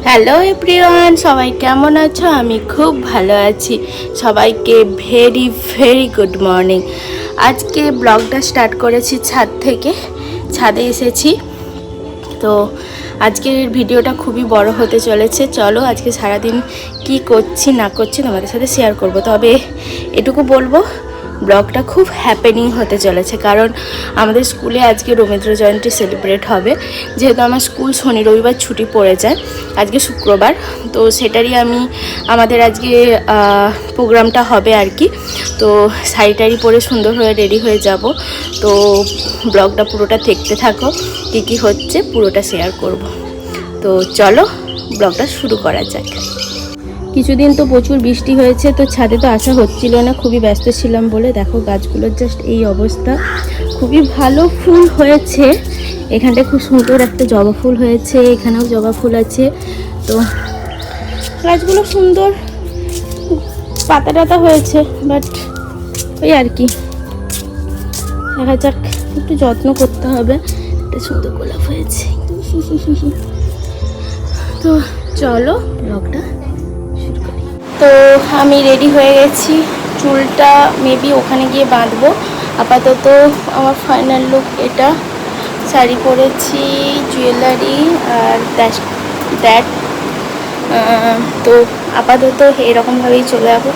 Hello everyone, সবাই কেমন আছো? আমি খুব ভালো আছি। সবাইকে ভেরি ভেরি গুড মর্নিং। আজকে ব্লগটা স্টার্ট করেছি ছাদ থেকে। ছাদে এসেছি, তো আজকের ভিডিওটা খুবই বড় হতে চলেছে। চলো আজকে সারাদিন কি করছি না করছি তোমাদের সাথে শেয়ার করব। তবে এটুকু বলবো, ব্লগটা খুব হ্যাপেনিং হতে চলেছে, কারণ আমাদের স্কুলে আজকে রবীন্দ্র জয়ন্তী সেলিব্রেট হবে। যেহেতু আমার স্কুল শনি রবিবার ছুটি পড়ে যায়, আজকে শুক্রবার, তো সেটারই আমাদের আজকে প্রোগ্রামটা হবে আর কি। তো শাড়ি টাড়ি পরে সুন্দর হয়ে রেডি হয়ে যাব। তো ব্লগটা পুরোটা দেখতে থাকো, কী কী হচ্ছে পুরোটা শেয়ার করব। তো চলো ব্লগটা শুরু করা যাক। কিছুদিন তো প্রচুর বৃষ্টি হয়েছে, তো ছাদে তো আসা হচ্ছিল না, খুবই ব্যস্ত ছিলাম বলে। দেখো গাছগুলোর জাস্ট এই অবস্থা। খুবই ভালো ফুল হয়েছে, এখানটায় খুব সুন্দর একটা জবা ফুল হয়েছে, এখানেও জবা ফুল আছে। তো গাছগুলো সুন্দর, পাতা টাতা হয়েছে, বাট ওই আর কি, দেখা যাক, একটু যত্ন করতে হবে। একটা সুন্দর গোলাপ হয়েছে। তো চলো ব্লগটা শুরু করি। তো আমি রেডি হয়ে গেছি, চুলটা মেবি ওখানে গিয়ে বাঁধবো। আপাতত আমার ফাইনাল লুক এটা। শাড়ি পরেছি, জুয়েলারি আর দ্যাট। তো আপাতত এরকমভাবেই চলে যাবো।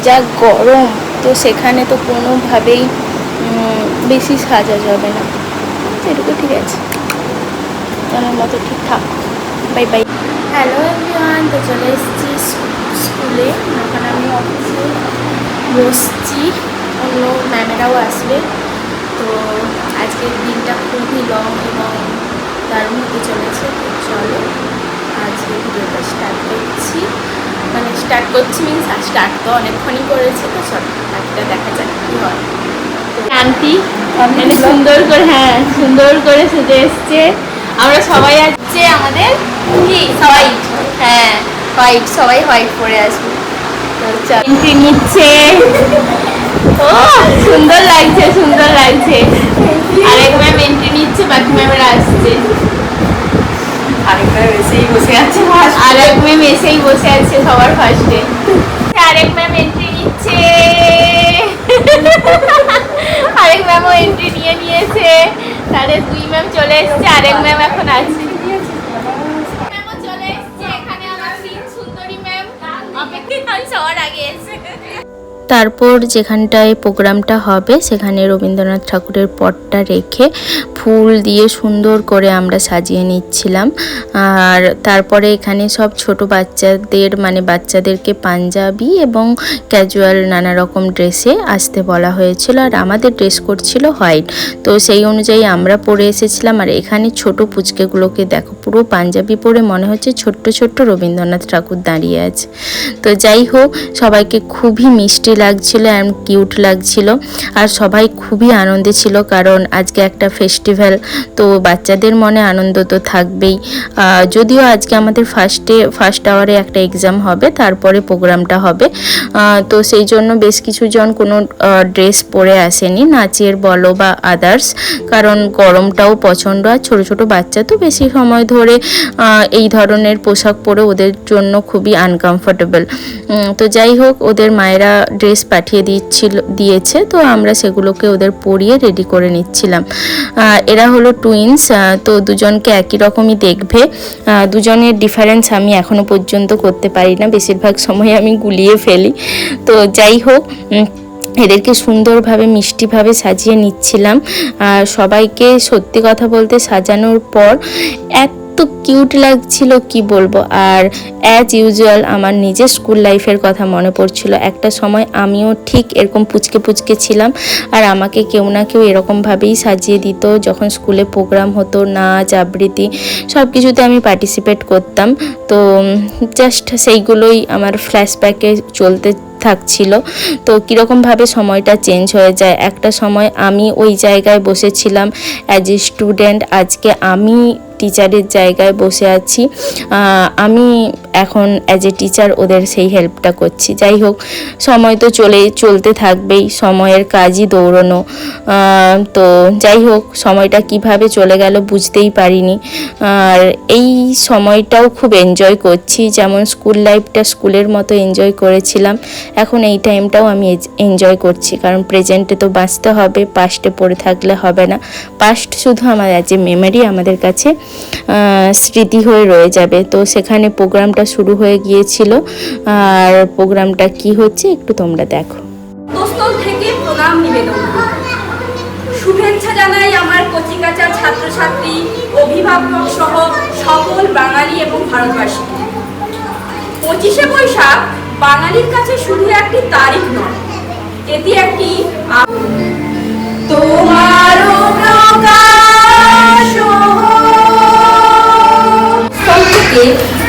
যা গরম, তো সেখানে তো কোনোভাবেই বেশি সাজা যাবে না। এটুকু ঠিক আছে, আমার মতো ঠিকঠাক। Bye bye. হ্যালো এভরিওয়ান, তো চলে এসেছি স্কুলে। এখন আমি অফিসে বসছি, অন্য ম্যামেরাও আসবে। তো আজকের দিনটা খুবই লং এবং দারুণ হতে চলেছে। তো চলো আজকে ভিডিওটা স্টার্ট করছি। মিনস স্টার্ট তো অনেকক্ষণই করেছে। তো চলো বাকিটা দেখা যাক কী হয়। তো আন্টি সুন্দর করে, হ্যাঁ সুন্দর করে সেজে এসছে। আমরা সবাই আসছে, আমাদের কি সবাই, হ্যাঁ হোয়াইট, সবাই হোয়াইট পরে আসবে। তো এন্ট্রি নিচ্ছে। ও সুন্দর লাগছে, সুন্দর লাগছে। আরেক ম্যাম এন্ট্রি নিচ্ছে, বাকি ম্যামেরা আসছে। আরেক ম্যাম এসেই বসে আছে সবার ফার্স্টে। আরেক ম্যাম এন্ট্রি নিচ্ছে, আরেক ম্যামও এন্ট্রি নিয়ে নিয়েছে। তাদের দুই ম্যাম চলে এসছে, আরেক ম্যাম এখন আছে। চলে এসছে এখানে আমার সুন্দরী ম্যাম, সবার আগে এসে। তারপর যেখানটায় প্রোগ্রামটা হবে সেখানে রবীন্দ্রনাথ ঠাকুরের পটটা রেখে ফুল দিয়ে সুন্দর করে আমরা সাজিয়ে নিচ্ছিলাম। আর তারপরে এখানে সব ছোট বাচ্চাদের, মানে বাচ্চাদেরকে পাঞ্জাবি এবং ক্যাজুয়াল নানা রকম ড্রেসে আসতে বলা হয়েছিল, আর আমাদের ড্রেস কোড ছিল হোয়াইট। তো সেই অনুযায়ী আমরা পরে এসেছিলাম। আর এখানে ছোট পুচকেগুলোকে দেখো, পুরো পাঞ্জাবি পরে মনে হচ্ছে ছোট্ট ছোট্ট রবীন্দ্রনাথ ঠাকুর দাঁড়িয়ে আছে। তো যাই হোক, সবাইকে খুবই মিষ্টি লাগছিল অ্যান্ড কিউট লাগছিল, আর সবাই খুবই আনন্দে ছিল, কারণ আজকে একটা ফেস্টিভ্যাল। তো বাচ্চাদের মনে আনন্দ তো থাকবেই। যদিও আজকে আমাদের ফার্স্ট আওয়ারে একটা এক্সাম হবে, তারপরে প্রোগ্রামটা হবে। তো সেই জন্য বেশ কিছুজন কোনো ড্রেস পরে আসেনি, নাচের বলো বা আদার্স, কারণ গরমটাও প্রচণ্ড, আর ছোটো ছোটো বাচ্চা তো বেশি সময় ধরে এই ধরনের পোশাক পরে ওদের জন্য খুবই আনকমফোর্টেবল। তো যাই হোক, ওদের মায়েরা ড্রেস পাঠিয়ে দিয়েছে, তো আমরা সেগুলোকে ওদের পরিয়ে রেডি করে নিচ্ছিলাম। এরা হলো টুইন্স, তো দুজনকে একই রকমই দেখবে। দুজনের ডিফারেন্স আমি এখনো পর্যন্ত করতে পারি না, বেশিরভাগ সময় আমি গুলিয়ে ফেলি। তো যাই হোক, এদেরকে সুন্দরভাবে মিষ্টিভাবে সাজিয়ে নিচ্ছিলাম। আর সবাইকে সত্যি কথা বলতে সাজানোর পর এত কিউট লাগছিল কি বলবো। আর অ্যাজ ইউজুয়াল আমার নিজের স্কুল লাইফের কথা মনে পড়ছিল। একটা সময় আমিও ঠিক এরকম পুচকে ছিলাম, আর আমাকে কেউ না কেউ এরকমভাবেই সাজিয়ে দিত। যখন স্কুলে প্রোগ্রাম হতো, নাচ আবৃত্তি সব কিছুতে আমি পার্টিসিপেট করতাম। তো জাস্ট সেইগুলোই আমার ফ্ল্যাশব্যাকে চলতে থাকছিল। তো কীরকমভাবে সময়টা চেঞ্জ হয়ে যায়। একটা সময় আমি ওই জায়গায় বসেছিলাম অ্যাজ এ স্টুডেন্ট, আজকে আমি টিচারের জায়গায় বসে আছি, আমি এখন অ্যাজ এ টিচার ওদের সেই হেল্পটা করছি। যাই হোক, সময় তো চলতে থাকবেই, সময়ের কাজই দৌড়নো। তো যাই হোক, সময়টা কিভাবে চলে গেল বুঝতেই পারিনি। আর এই সময়টাও খুব এনজয় করছি, যেমন স্কুল লাইফটা স্কুলের মতো এনজয় করেছিলাম, এখন এই টাইমটাও আমি এনজয় করছি। কারণ প্রেজেন্টে তো বাঁচতে হবে, পাস্টে পড়ে থাকলে হবে না। পাস্ট শুধু আমার অ্যাজ এ মেমোরি আমাদের কাছে স্মৃতি হয়ে রয়ে যাবে। তো সেখানে প্রোগ্রামটা শুরু হয়ে গিয়েছিল, আর প্রোগ্রামটা কি হচ্ছে একটু তোমরা দেখো। দোস্তল থেকে প্রণাম নিবেদন, শুভেচ্ছা জানাই আমার কচিকাঁচার ছাত্রছাত্রী, অভিভাবক সহ সকল বাঙালি এবং ভারতবাসীকে। 25শে বৈশাখ বাঙালির কাছে শুধু একটি তারিখ নয়, এটি একটি তোমার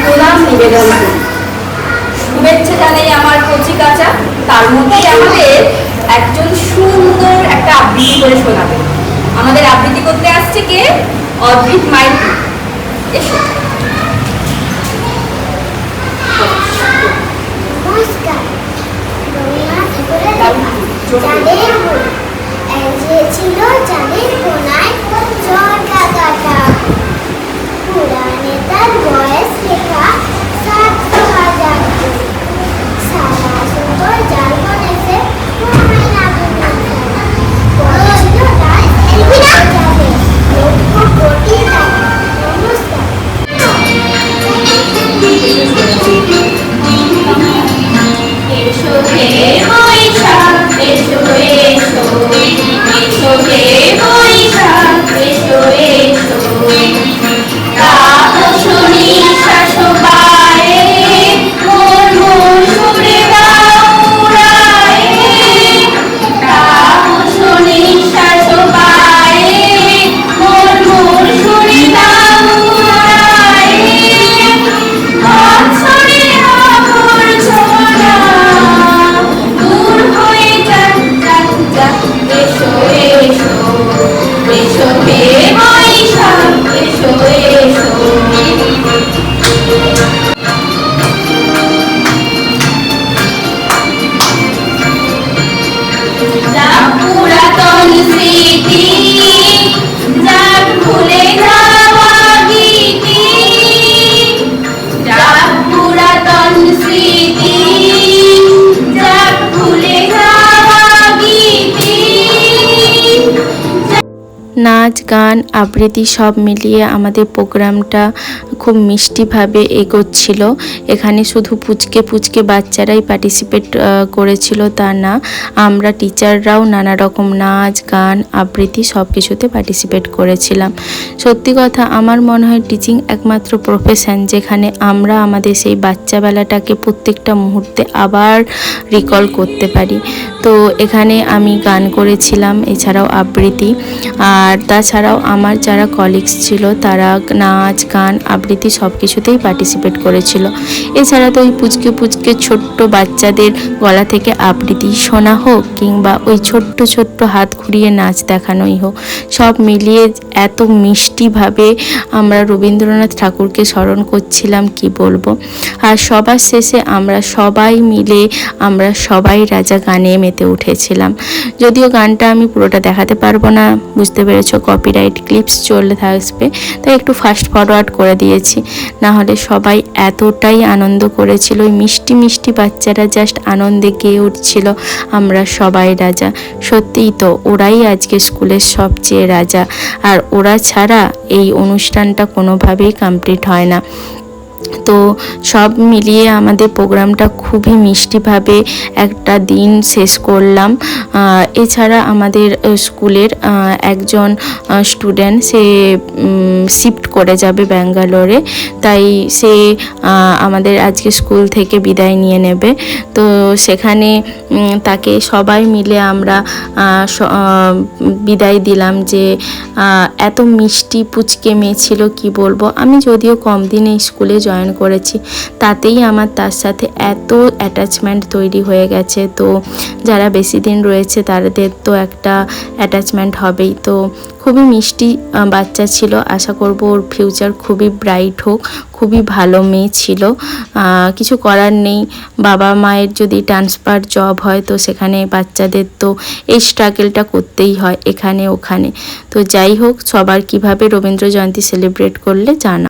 প্রণাম নিবেদন করি। শুভেচ্ছা জানাই আমার কচিকাঁচা, তার মধ্যে আমাদের একজন সুন্দর একটা আবৃত্তি করে শোনাবে। আমাদের আবৃত্তি করতে আসছে কে? অদ্রিত মাইতি। এসো। নমস্কার। ছিল চাঁদের কোনায় চরকা কাটা, পুরাণে তার বয়স লেখা 7,000। সারা সুন্দর জাল বনেছে ছিল তার লক্ষ কোটি টাকা। নমস্কার। এসো হে বৈশাখ, এসো এসো, এসো হে বৈশাখ, এসো এসো, তাপসী শাসবায়ে মোর মোর সুরে বাউরায়ে, তাপসী শাসবায়ে মোর মোর সুরে বাউরায়ে, বৎসরে আবর্জনা দূর হয়ে যাক যাক যাক। এসো এসো, এসো হে বৈশাখ, এসো এসো। যাক পুরাতন স্মৃতি, যাক ভুলে যাওয়া গীতি, যাক পুরাতন স্মৃতি, যাক ভুলে যাওয়া গীতি। নাচ গান আবৃত্তি সব মিলিয়ে আমাদের প্রোগ্রামটা খুব মিষ্টিভাবে এগোচ্ছিল। এখানে শুধু পুচকে পুচকে বাচ্চারাই পার্টিসিপেট করেছিল তা না, আমরা টিচাররাও নানা রকম নাচ গান আবৃত্তি সব কিছুতে পার্টিসিপেট করেছিলাম। সত্যি কথা, আমার মনে হয় টিচিং একমাত্র প্রফেশন যেখানে আমরা আমাদের সেই বাচ্চাবেলাটাকে প্রত্যেকটা মুহূর্তে আবার রিকল করতে পারি। তো এখানে আমি গান করেছিলাম, এছাড়াও আবৃত্তি, আর তাছাড়াও আমার যারা কলিগস ছিল তারা নাচ গান আবৃত্তি সব কিছুতেই পার্টিসিপেট করেছিল। এছাড়া তো ওই পুচকে পুচকে ছোট্ট বাচ্চাদের গলা থেকে আবৃত্তি শোনা হোক, কিংবা ওই ছোট্ট ছোট্ট হাত ঘুরিয়ে নাচ দেখানোই হোক, সব মিলিয়ে এত মিষ্টিভাবে আমরা রবীন্দ্রনাথ ঠাকুরকে স্মরণ করছিলাম কি বলবো। আর সবার শেষে আমরা সবাই মিলে আমরা সবাই রাজা গানে মেতে উঠেছিলাম। যদিও গানটা আমি পুরোটা দেখাতে পারবো না, বুঝতে পেরেছো, কপিরাইট ক্লিপস চলে থাকবে, তাই একটু ফাস্ট ফরওয়ার্ড করে দিয়েছি। না হলে সবাই এতটাই আনন্দ করেছিল, ওই মিষ্টি মিষ্টি বাচ্চারা জাস্ট আনন্দে গেয়ে উঠছিল আমরা সবাই রাজা। সত্যিই তো, ওরাই আজকে স্কুলের সবচেয়ে রাজা, আর ওরা ছাড়া এই অনুষ্ঠানটা কোনোভাবেই কমপ্লিট হয় না। তো সব মিলিয়ে আমাদের প্রোগ্রামটা খুবই মিষ্টিভাবে একটা দিন শেষ করলাম। এছাড়া আমাদের স্কুলের একজন স্টুডেন্ট সে শিফট করে যাবে ব্যাঙ্গালোরে, তাই সে আমাদের আজকে স্কুল থেকে বিদায় নিয়ে নেবে। তো সেখানে তাকে সবাই মিলে আমরা বিদায় দিলাম। যে এত মিষ্টি পুচকে মেয়ে ছিল কি বলবো। আমি যদিও কম দিনে স্কুলে জয়েন জয়েন করেছি, তাতেই আমার তার সাথে এত অ্যাটাচমেন্ট তৈরি হয়ে গেছে। তো যারা বেশি দিন রয়েছে তাদের তো একটা অ্যাটাচমেন্ট হবেই। তো খুবই মিষ্টি বাচ্চা ছিল, আশা করব ওর ফিউচার খুবই ব্রাইট হোক। খুবই ভালো মেয়ে ছিল, কিছু করার নেই। বাবা মায়ের যদি ট্রান্সফার জব হয় তো সেখানে বাচ্চাদের তো এই স্ট্রাগলটা করতেই হয় এখানে ওখানে। তো যাই হোক, সবার কিভাবে রবীন্দ্র জয়ন্তী সেলিব্রেট করলে জানা।